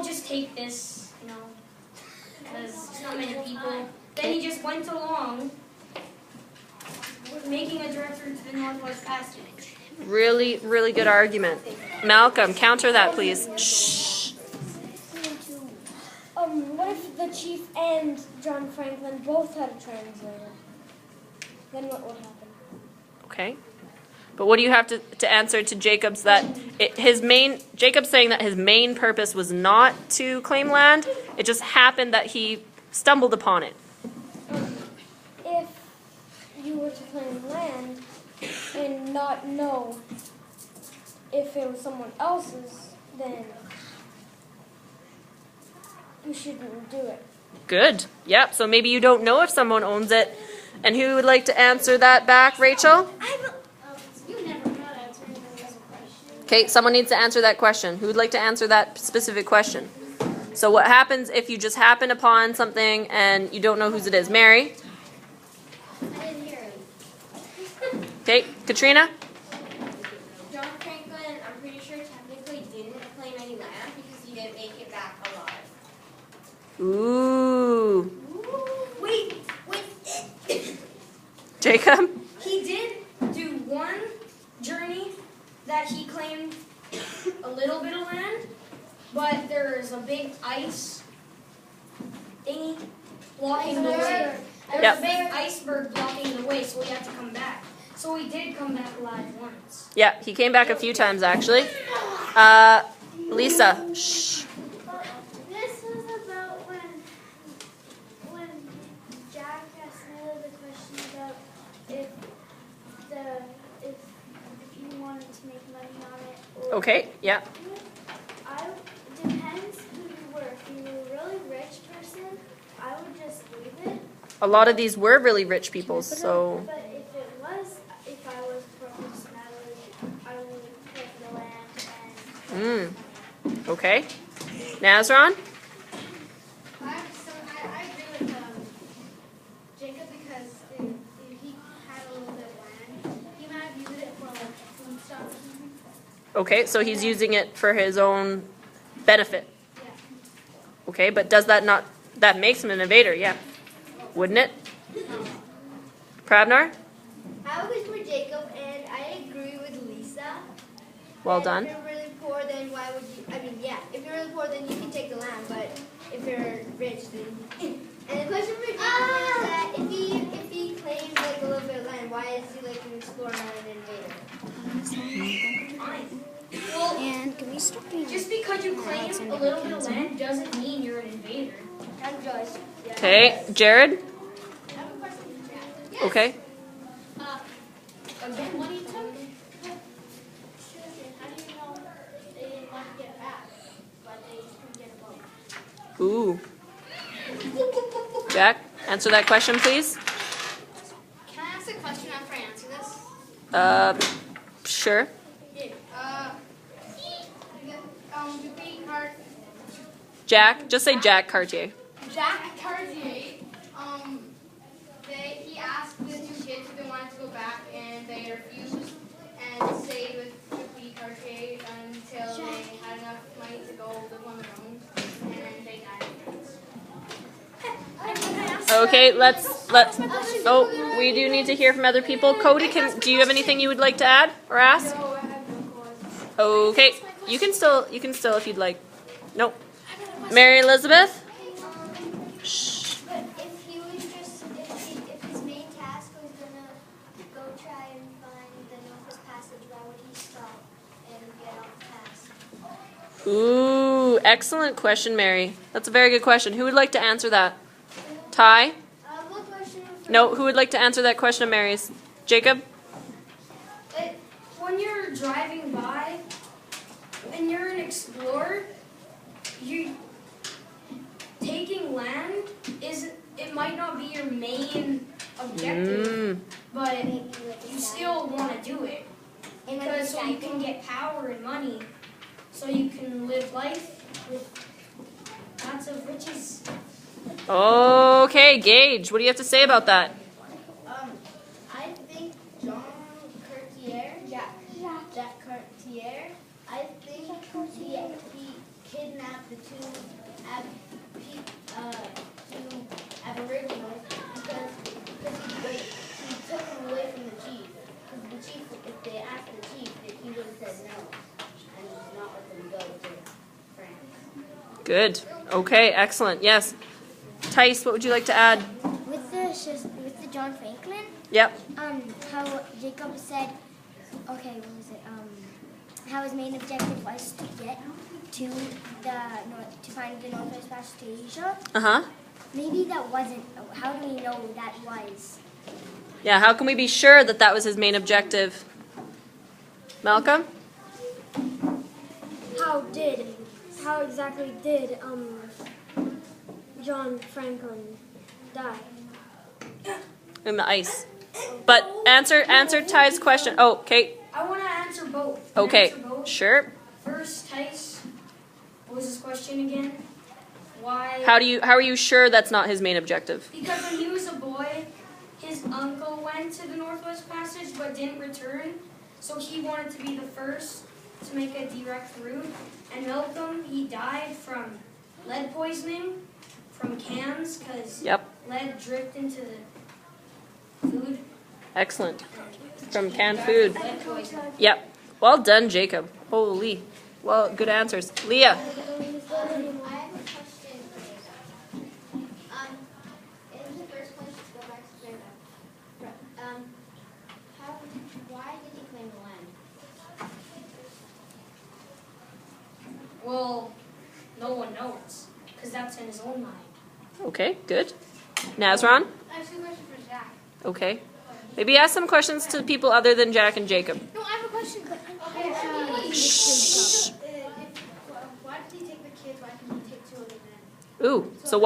just take this, because it's not many people. Then he just went along making a direct route to the Northwest Passage. Really, really good argument. Malcolm, counter that, please. Shh. What if the chief and John Franklin both had a translator? Then what would happen? Okay. But what do you have to answer to Jacob's Jacob's saying that his main purpose was not to claim land. It just happened that he stumbled upon it. If you were to claim land and not know if it was someone else's, then you shouldn't do it. Good. Yep. So maybe you don't know if someone owns it. And who would like to answer that back, Rachel? Okay, someone needs to answer that question. Who would like to answer that specific question? So what happens if you just happen upon something and you don't know whose it is? Mary? I didn't hear it. Okay, Katrina? John Franklin, I'm pretty sure technically didn't claim any land because he didn't make it back alive. Ooh. Wait. Jacob? He did do one journey that he claimed a little bit of land, but there's a big ice thingy blocking the way. There's a big iceberg blocking the way, so we had to come back. So we did come back alive once. Yeah, he came back a few times actually. Lisa? Shh. This was about when Jack asked Nella the question about if you wanted to make money on it. Or Okay, yeah. Depends who you were. If you were a really rich person, I would just leave it. A lot of these were really rich people, so... But if I was a poor person, I would pay for the land and... Okay. Nazron? I agree with Jacob because if he had a little bit of land, he might have used it for like food stuff or something. Okay, so he's using it for his own benefit. Yeah. Okay, but that makes him an invader, yeah. Wouldn't it? Pravnar? I was for Jacob, and I agree with Lisa. Well done. If you're really poor, then why would you? I mean, yeah. If you're really poor, then you can take the land. But if you're rich, then. And the question for Jacob is that if he claims like a little bit of land, why is he like an explorer, not an invader? Well, And can we stop being... just because you claim a little bit of land doesn't mean you're an invader. I'm Joyce. Okay, Jared? I have a question for Jack. Okay. Again, when he took children, how do you know they didn't want to get back, but they just couldn't get a boat? Ooh. Jack, answer that question, please. Can I ask a question after I answer this? Sure. Yeah. Dupuy Cart. Jack, just say Jack Cartier. Jack Cartier. He asked the two kids if they wanted to go back, and they refused, and stayed with Dupuy Cartier until they had enough money to go live on their own, and then they died. Okay, let's oh, we do need to hear from other people. Cody, do you have anything you would like to add or ask? No, I have no cause. Okay, you can still if you'd like. Nope. Mary Elizabeth? Shh. But if he was just, if his main task was gonna go try and find the Northwest Passage, why would he stop and get off task? Ooh, excellent question, Mary. That's a very good question. Who would like to answer that? Ty? What question? No, who would like to answer that question of Mary's? Jacob? When you're driving by and you're an explorer, taking land it might not be your main objective, but you still want to do it because so you can get power and money, so you can live life with lots of riches. Okay, Gage, what do you have to say about that? I think John Cartier, Jack Cartier, I think he kidnapped the two Good. Okay, excellent. Yes. Tice, what would you like to add? With the John Franklin, Yep. how Jacob said, okay, what was it? How his main objective was to get to to find the Northwest Passage to Asia. Uh-huh. Maybe that wasn't. How do we know that was? Yeah, how can we be sure that that was his main objective? Malcolm? How exactly did John Franklin die? In the ice. But answer Ty's question. Oh, Kate. I want to answer both. Can I Okay. answer both? Sure. First, Tice, what was his question again? Why? How are you sure that's not his main objective? Because when he was a boy, his uncle went to the Northwest Passage but didn't return, so he wanted to be the first to make a direct route. And Malcolm, he died from lead poisoning from cans because Yep. lead dripped into the food. Excellent. From canned food. Lead poisoning. Yep. Well done, Jacob. Holy. Well, good answers. Leah. I have a question for you. In the first place, let's go back to Jacob. Why did he claim the land? Well, no one knows because that's in his own mind. Okay, good. Nazron? I have a question for Jack. Okay. Maybe ask some questions to people other than Jack and Jacob. No, I have a question, but okay. Why did he take the kids? Why couldn't he take two of the men? Ooh. So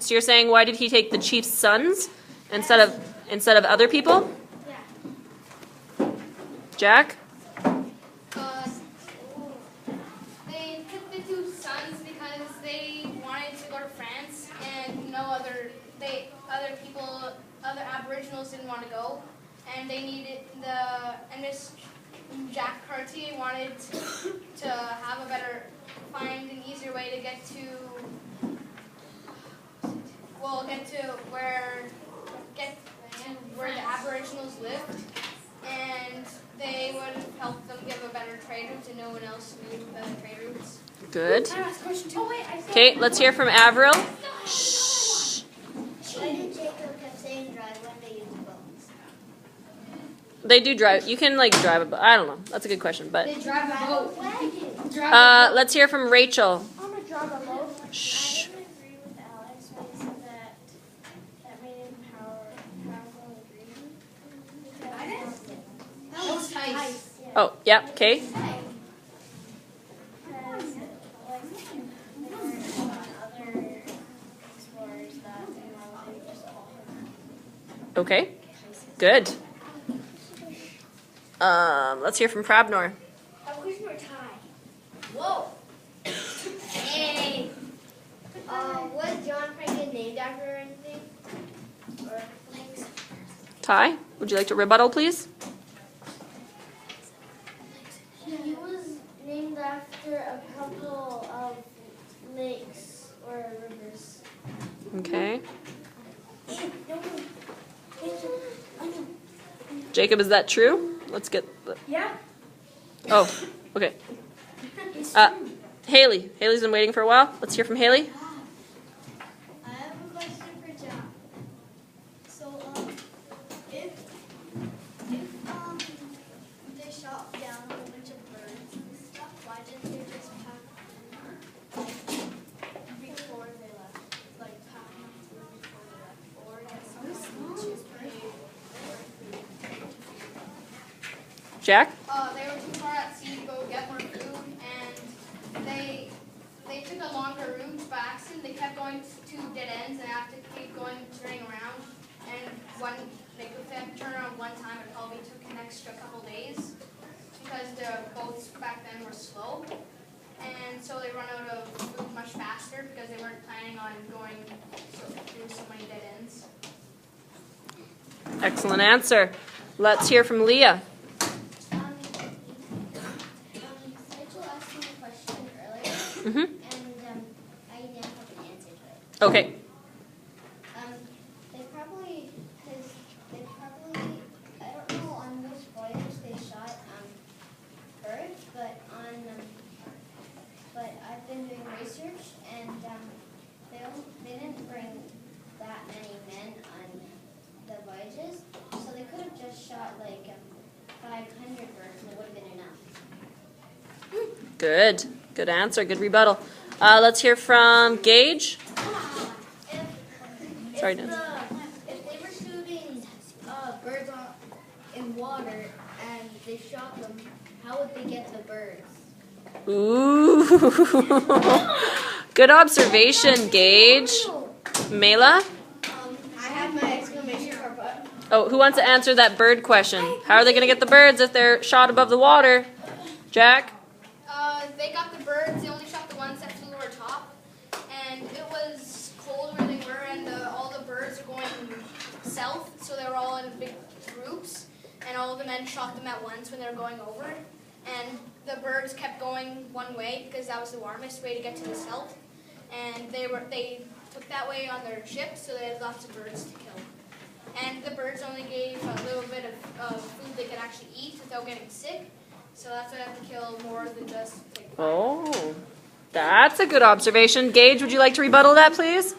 you're saying why did he take the chief's sons instead of other people? Yeah. Jack? They took the two sons because they wanted to go to France, and other Aboriginals didn't want to go, and they needed this Jack Cartier wanted to find an easier way to get to where the Aboriginals lived, and they would help them give a better trade route, and no one else knew better trade routes. Good. I asked a question too. Okay, let's hear from Avril. Why did Jacob kept saying drive when they used boats? They do drive. You can drive a boat. I don't know. That's a good question, but They drive a boat. let's hear from Rachel. I'm gonna drive a boat. Shh. I would agree with Alex when he said that made him powerful and green. That was Tice. Oh, yeah. Okay. Because, like, there were other explorers that they just call him. Okay. Good. Let's hear from Prabnor. Who's more tie? Whoa! Hey! Was John Franklin named after anything? Or Ty, would you like to rebuttal, please? He was named after a couple of lakes or rivers. Okay. Jacob, is that true? Let's get. Yeah. Oh, okay. Haley. Haley's been waiting for a while. Let's hear from Haley. I have a question for John. So, if they shot down a whole bunch of birds and stuff, why didn't they just pack before they left? Like pack enough food before they left, or get someone to just pay for food? Jack? They were too far at sea to go get more food, and they took a longer route by accident. They kept going to dead ends and have to keep turning around. And they could turn around one time, it probably took an extra couple days because the boats back then were slow. And so they run out of food much faster because they weren't planning on going through so many dead ends. Excellent answer. Let's hear from Leah. Rachel asked me a question earlier, Mm-hmm. and I didn't have an answer to it. Okay. I don't know on which voyage they shot birds, but but I've been doing research, and they didn't bring that many men on the voyages, so they could have just shot like 500 birds, and it would have been enough. Good. Good answer. Good rebuttal. Let's hear from Gage. Sorry, Nancy. If they were shooting birds in water and they shot them, how would they get the birds? Ooh. Good observation, Gage. Mela? I have my exclamation mark. Oh, who wants to answer that bird question? How are they going to get the birds if they're shot above the water? Jack? They got the birds. They only shot the ones that flew over top, and it was cold where they were, and all the birds were going south, so they were all in big groups, and all of the men shot them at once when they were going over, and the birds kept going one way because that was the warmest way to get to the south, and they took that way on their ship, so they had lots of birds to kill. And the birds only gave a little bit of food they could actually eat without getting sick. So that's why I have to kill more than just like. Oh, that's a good observation. Gage, would you like to rebuttal that, please?